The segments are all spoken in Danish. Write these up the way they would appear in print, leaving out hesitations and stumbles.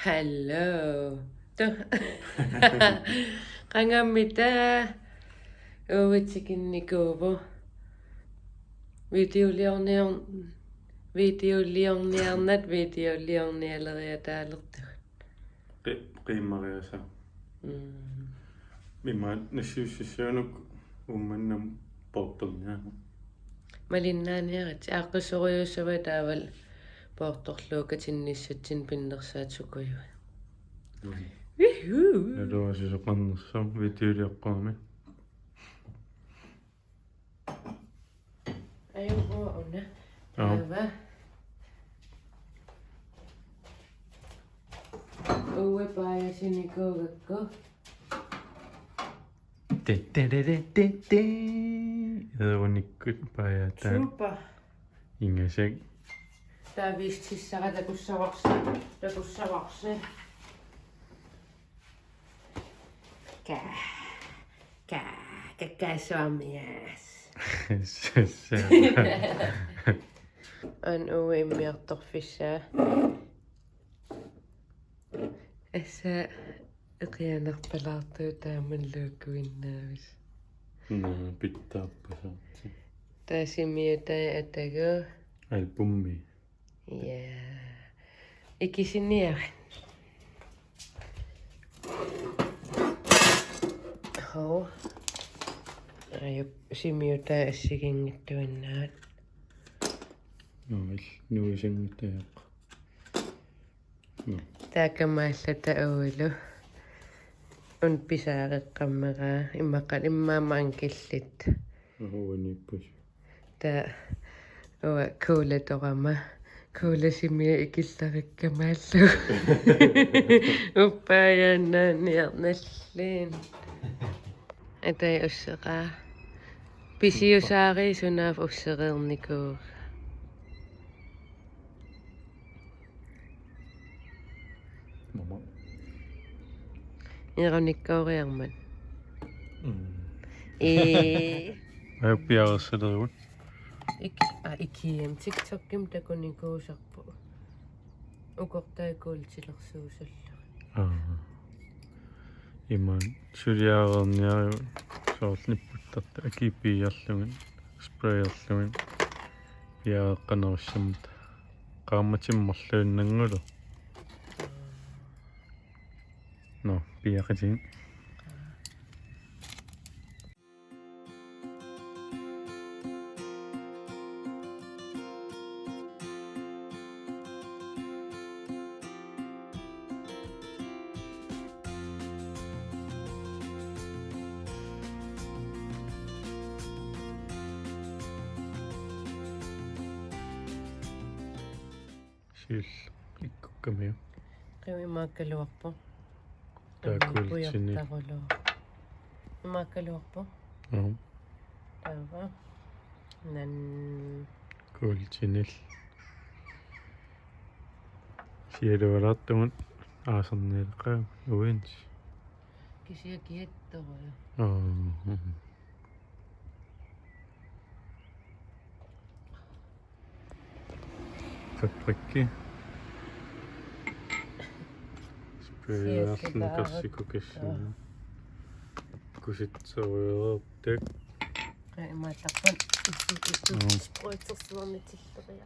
Hello. Qangammita uvitsikinnikuuvu videoliorniarnat videoliornialeriataalertu. Qiimmariasa. Mimma nassiussissuunuk ummannam portorniaama. Malinnaaniarat aaqqissoriussava taaval portorluukatinniссатсин pinnersaatsukuyu. Naluasisoqarnersam videoliaqqaami. Ayuquuna. Taava. Uwe paajasinikugakku. Te. Erunikku paajataan. Super. Ingasek. Taavistissara takussavarsi. Käkkäsuamias. An uimmiartorfissaa. Assa eqianerpalaartuu taammalluukkuinnaavis. Pittaappasaatsi. Taasimiutai atagu. Albummi. Ikisiniaran. Hoo. Ayup simiutai assigingittuannaat. Nuisingutaaq. Taakamaallata uulu. Un pisaareqqammeraa immaama ankillit. Uunippus. Ta uwa kuulatorama kuulasimia ikillarikkamaallu. Uppaajaannaaniarnalliin. Atai usseqaa. Pisiusaari sunaaf ussereernikuur. Mama. Ironikkauriarman. Ayuppiarassalerut. Ikiam TikTokim takunikuusarpu. Ukortaikuultilersuusallu. Iman suliaarerniariu soornipputtarta akipiiarlugun sprayerlugun piareqqanerissamut qaammatimmerluunnangulu. No, piaqatin. Sil ikkukkamiu. Qimimmaakkaluarpu. Taakuultini. Maakkaluarpu. Taava. Nan Kuultinil. Sielualartumun aasernileqaa uins. kisiakiattoruyu. Fabrikki. Sprayerlun kassikukassuun. Kusitseruerertak. Qaimaattarpan sprøjtersuarnitilleria.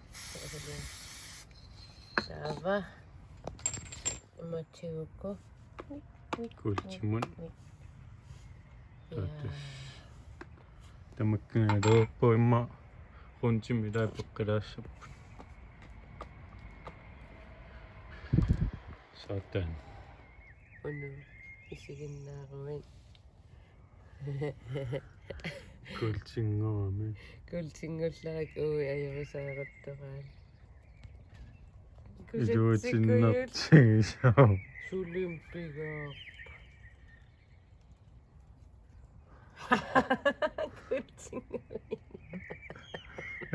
Taava. Imatigukku. Kuultimun. Tamakkingaluuppu imma runtimilaapeqqalaassappu. Satan. Unu isiginnaarumin. Kuultinngorami. Kultingullaak ui ajorisaaqattaraal. Iluutinnartigisau. Sulimpigaap. Kultingullaak.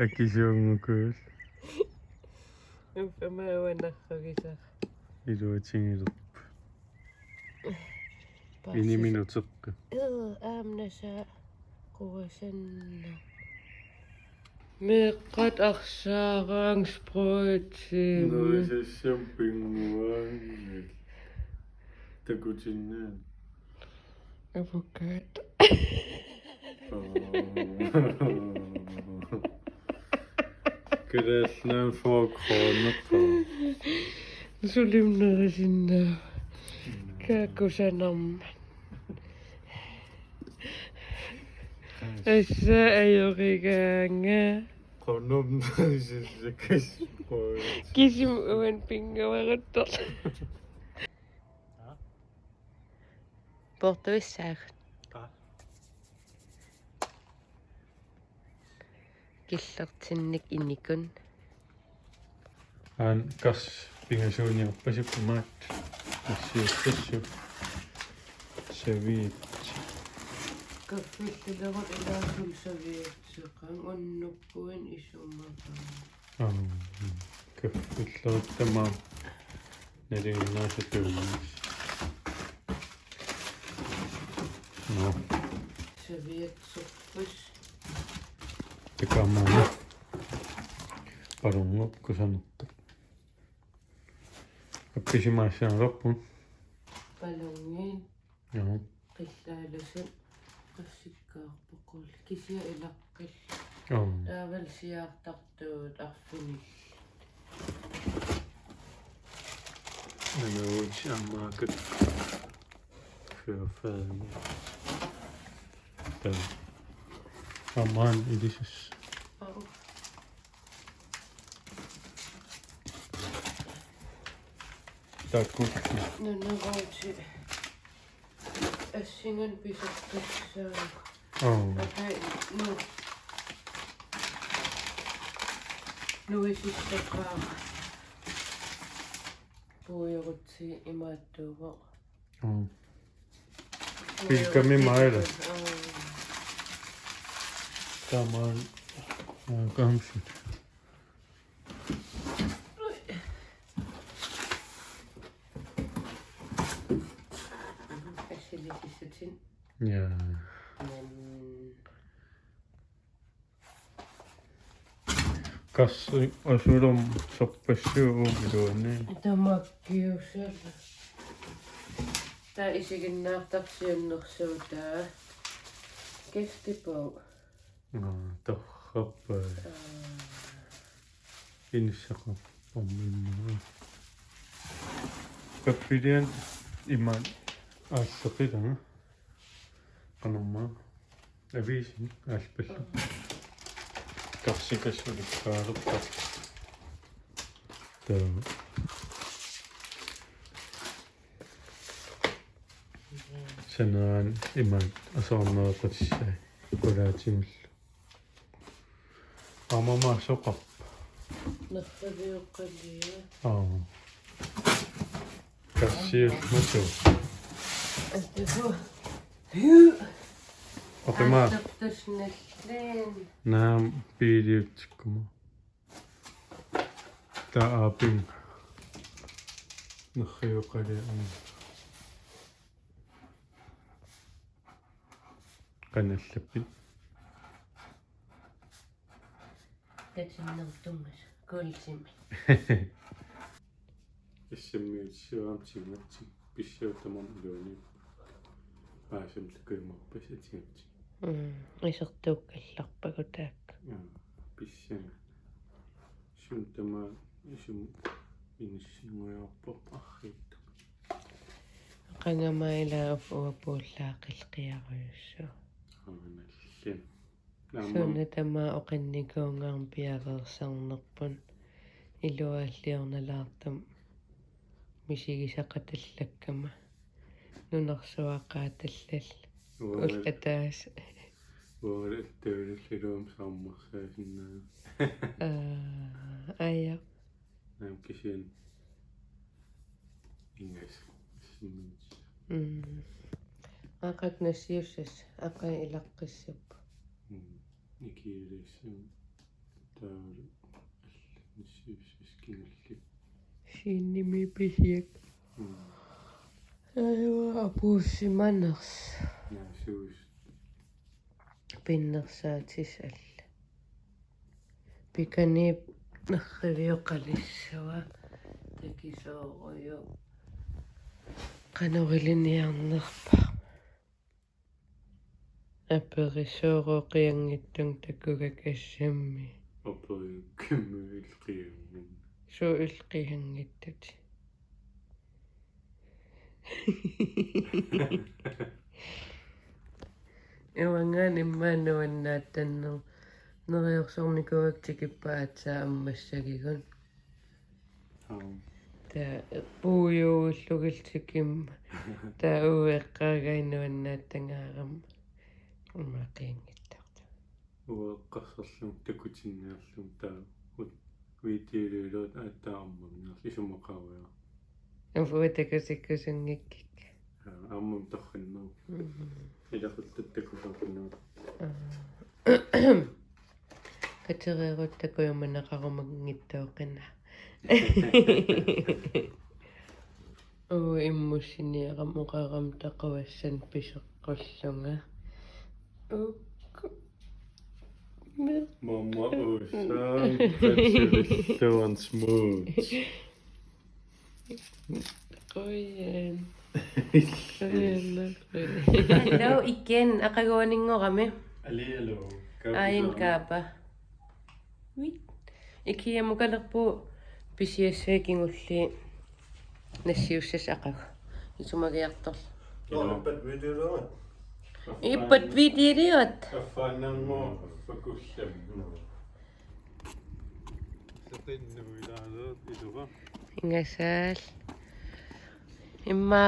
Akisuungukuul. Uffamaawanarragisaq. Iluutingilerp. Iniminuteqqa. Aamnasa quwasanna. meeqqat arsaarangsprøjtsim Nøjsassam pinguan. Takutinaan. avocado Kadaasnaan fookroonneqa. sulimnerisinna kaakusanarma assa ajorigaanga Qonum sissakas kisim uan pingavaruttor portuissaagut killertinnik inikun Aan kas pingasuuniarpasuppumaat assiussassu saviit kaffillulerut ilaasul saviatseqan unnuppuin isummataa kaffilleruttamaa naliinnaasatuumis no saviatserpus takamaana parungup kusanerta appisimaassaanarpun palungiin joo qillaalusun qassikkaarpoqul kisia ilaqqil joo taaval siaartartuut arfinil nanuut ammaakut fyerfaani taa ammaan idisus taakut nanaruuti assingan pisartassaa akai nuisissaqaa puujorutsi imaattuuva pilkami maila tamaan kamsit assilisisatin jaa kas asulum soppassuu tamakkiusalla tää isiginnaartarsiunnersuutaa kestipau torrappa inissaqo omminmaa kappilian iman aassaqilanga qanermaa aviisin aaspallu karsikassulikkaarerta taa sanaan iman asoorneequtissai kulaatimillu amamaa soqarpa nerfaviuqqalia kassiulmatu аттасу oqimaa аттапtasналлаан naam piiliutsikkuma taa aapin nerriuqalia qanallappi татиннертумас кулсими иссаммиутсуаамтигнатси писсаутамам илуани аасам такуимарпас атигатси исертууккалларпагу таакка писсага сунтама исум иниссимуяарпоп арриитта qangamailaaf uapuullaaqilqiaruйussу ааналлин суунатама oqinnikuungaarm piareersarnerpun iluaalliornalaartam misigisaqatallakkama nunersuaqaatallal уллатаас уалаттуулиллуум саармарсаасиннаа ая наам кисиан ингас симминс ақатнассиуссас ақай илаққиссап икиилиссам таавал алланиссиуссас киналли синними писиак айва апууссиманерс наасуус пиннерсаатис алла Pikanip narrivioqalissava takisooruyu qanuriliniarnerpa aperisooruqianngittung takugak assammi Operi kymyilqiangun. suulqianngittat Ewangaan immaannuannaattanner neriorsornikuak tikippaatsaa ammassagigun taa puuyuullugiltikimma taa ueqqaagainnuannaattangaaram umaaqianngittarta Ueqqassarlum takutinniarlum taa viitiiluiluut aattaarmarniar isumaqaruya. afuatakusikkusungikkik Ammam torrinner. Ilaquttattakусарпинаа. Katerieruttakuyumanaqarumagngittuuqinna immussiniaram uqaram taqavassan piseqqulluga Mamma ussaan tatsilluan smooth. qoyan hello igen aqaguaninngorami Allo. ayin kaapa wit ikiamukalerpu pisiassaakinngulli nassiussas aqagu isumagiartorlu ippat videoriut Affaannermo fakullam. Satinnuilaaluut iluqa. ingasaal imma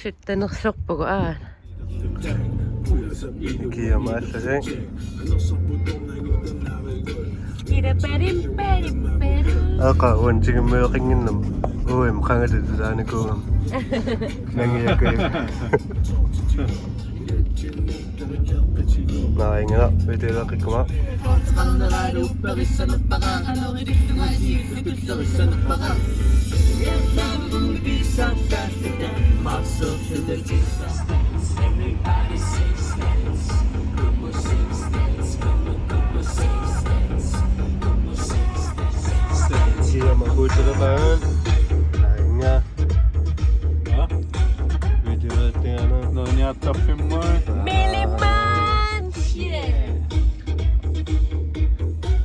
suttanersorpugu Kia maallase kira parim aqa wantigimmeeqinginnam uim qangatututaanikuugam nangiakkuim naingala viteelaqikkuma kia makuutelaqaan nainga viteelaattingana No niattaffimmaa.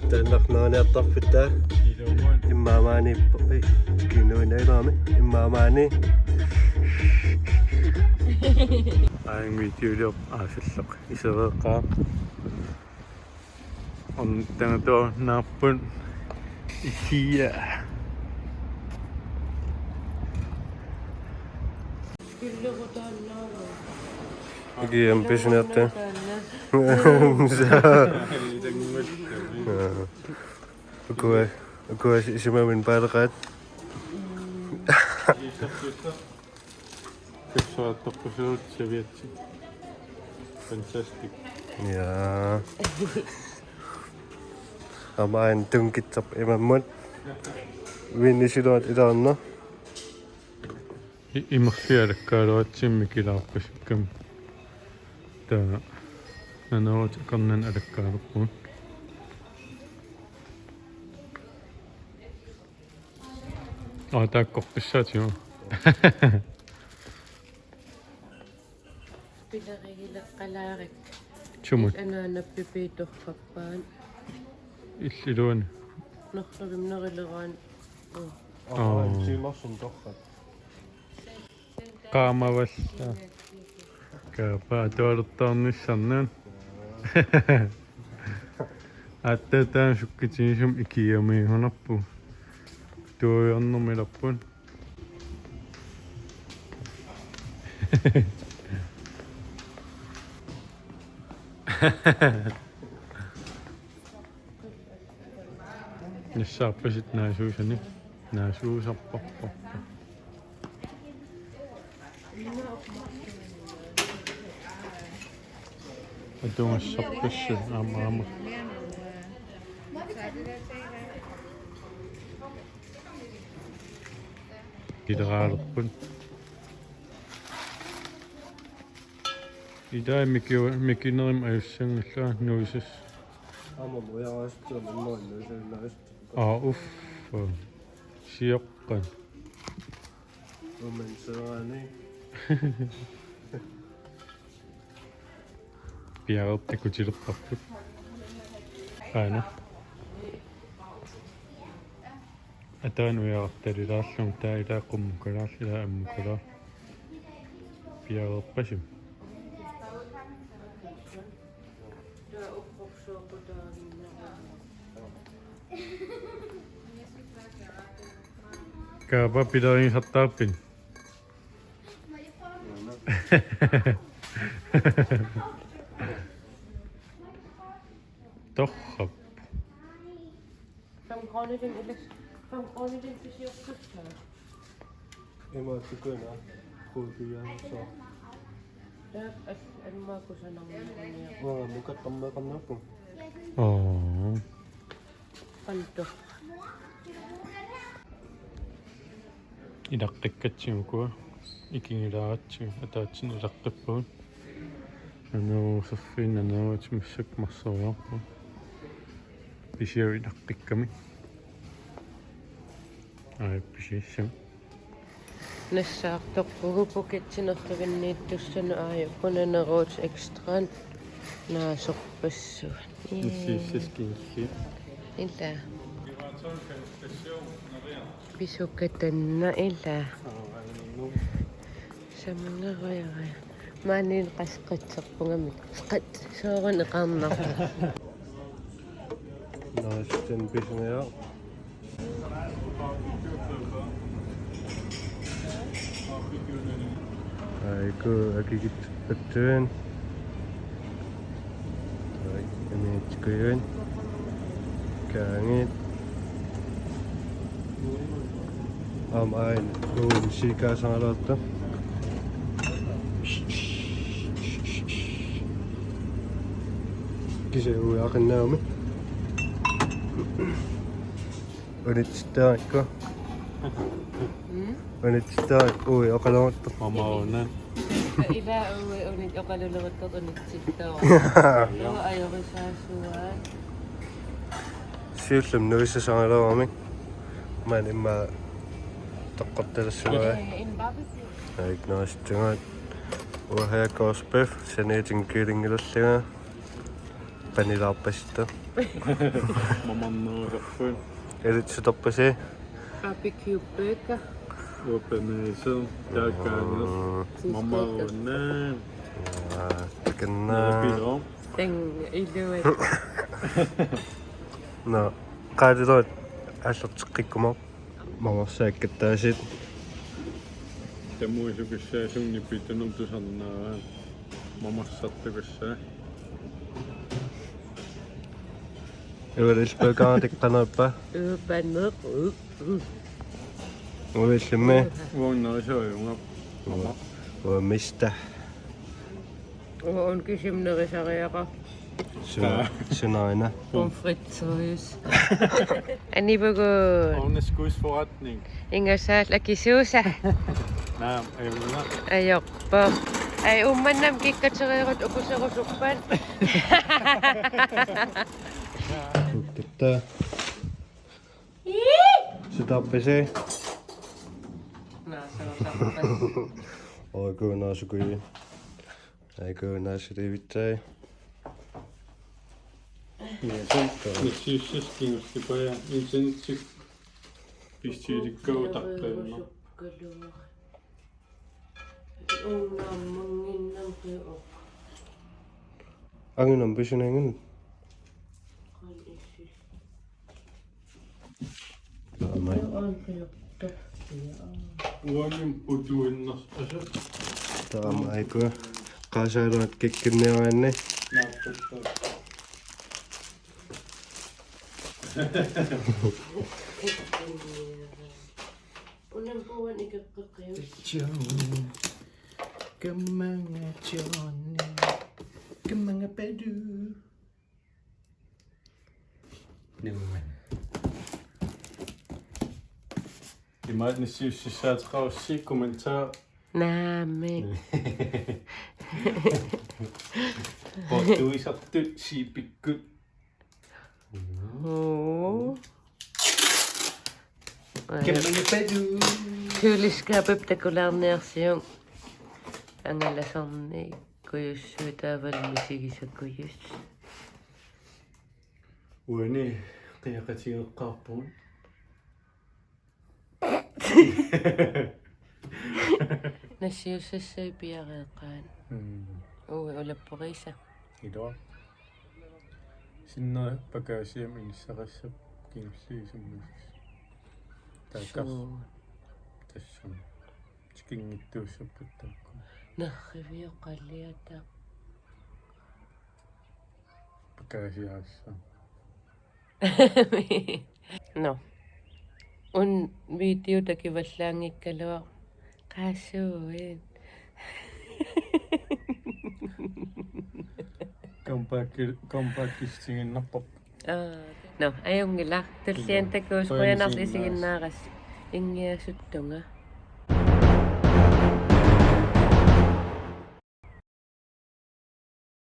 tanaqnaaniartarfittaa Iluwan. immaamaani kinuinailaami immaamaani Aing viitiulup aasallaq isereeqqaa. On tangato naappun ikia. ikiam pisinatta ukua isimamin paaleqaat Kissuattaqqusuut saviatsi. Fantastic. yaa amain tunkitsap imammut vinnisiluat ilaarna Immerfialakkaalaatsimmi kilaarpasikkam. Taa nanaut qarnan alakkaalerpun. Taakkorpissaatigu. pilarigileqqalaarik Chumut anaanappipiitorrappaan illiluani. nerlugim nerileraan tiimarsum torrat Qaamavalla. Kaapa tualertaarnissarnaan. Attataan sukkitiisum ikiamiihunarpu. Tuuyornermilarpun. Nissaappasit naasuusani. Naasuusarparparpa. Atungassarpassu aama. Ideraalerpun. Idaa mikinerim ajussangallaa nuisas Ama uyanıştı onunla uyanıştı. uff. Siokkan. Omen sırani. Piarotti kuchirpapput. Aina. Atan uyaartalilaarlum taa ilaa qummukalaar ilaa ammukalaar. Piaroppasum. Kaapa pidarin sattaapin. Torrap. 5 kroner den ellers. 5 kroner den for sig opkøbstøj. Emma tykkönä. Kuutuja saa. Der er det meget godt sådan nogle mere. Waa muka tamma kannapu. Kanto. Idaqqikkatsimukuа ikingilaaratsi ataatsin ilaqqippuun anu saffin anaawat missak marsoriarpu pisiu idaqikkami pisiissam Nassaartoqqugupukitsinerluginniittussanu aajukkunaneruut ekstraan naasorpassuun. issiissiskiilli Illa. Pisukatanna illa. Samangaruyaruya. Maanin qasqatserpungamik. Qat soorun eqarnarpu. Naisten pisnea. Aiku akikitpattuun. Tai emiitkuun. Kaangit. Ain kuun sikaa sanalotta. Kise ui akennaumi. Onitsitaikko. Onitsitaik ui akalamattu. mamaunan Ila uwi unit okalulugot unitsittaa. Lo ayorisaasuaan. Syyllim nuissa sanaloami. Mä en mä taqqattelassuaa. En barbecue. Aik naastungaat. Uahajakauspef saniitin kiilingilassigaa. Panilaappasit. mamannuusappuun Eritsi tappasi. Barbecue burger. uopeneisel taakaanus mamaunan Kennaa. pilo Den iluet. No, qaadiloit аллертеққиккумақ мамарсааккаттааsit tamuisukissaasunni pitunum tusannaa mamassartukussaa эвэрилпакаатикканааппа Upanneq. уиллимми uunnerisuajunga mama уамиста On kisimnerisariaqa. сунаина Pommes frites. Anibugu. orneskuisforretning Ingasaal akisuusa. naam ayulla Ajorpa. Ai ummannam kikkateriirut upuserusuppan. куккатта ситапписи ойкунаасукуи айкунаасиливитсай Missiussiskingustipaja insenitsik pistiilikkautaqpeerna Unnammunginnam qiu. ангинам писунангин амай uamin putuinnas asa таам айку qaasaaluat kikkinniaraanni Unnam puuan ikakkaqiu. Johnny, kemanga Johnny, kemanga padu. Nimmen. Det er meget nissiussissaatqaussi kommentar Naamen. portuisartut siipikkut Oo. Kamangapadu. Kylskapeptakularniarsiung angalasarni kuyussuutaavalmisigisakuyus. Uani qiaqatigeqqaarpun. Nassiussassai piareeqqaan. Ulapporisa. Idag. Sinna pakaasiam inissaqassap kimsiisummus. Taakar tassum. Tikingittuussappat taakku. Narriviuqalliata. Pakaasiaassa. No. Un video takivallaangikkalua qaassuuin. Kompakistinginnarpap. No, ayungila. Tulliantakuus quyanarlisiginnaaras ingiasuttunga.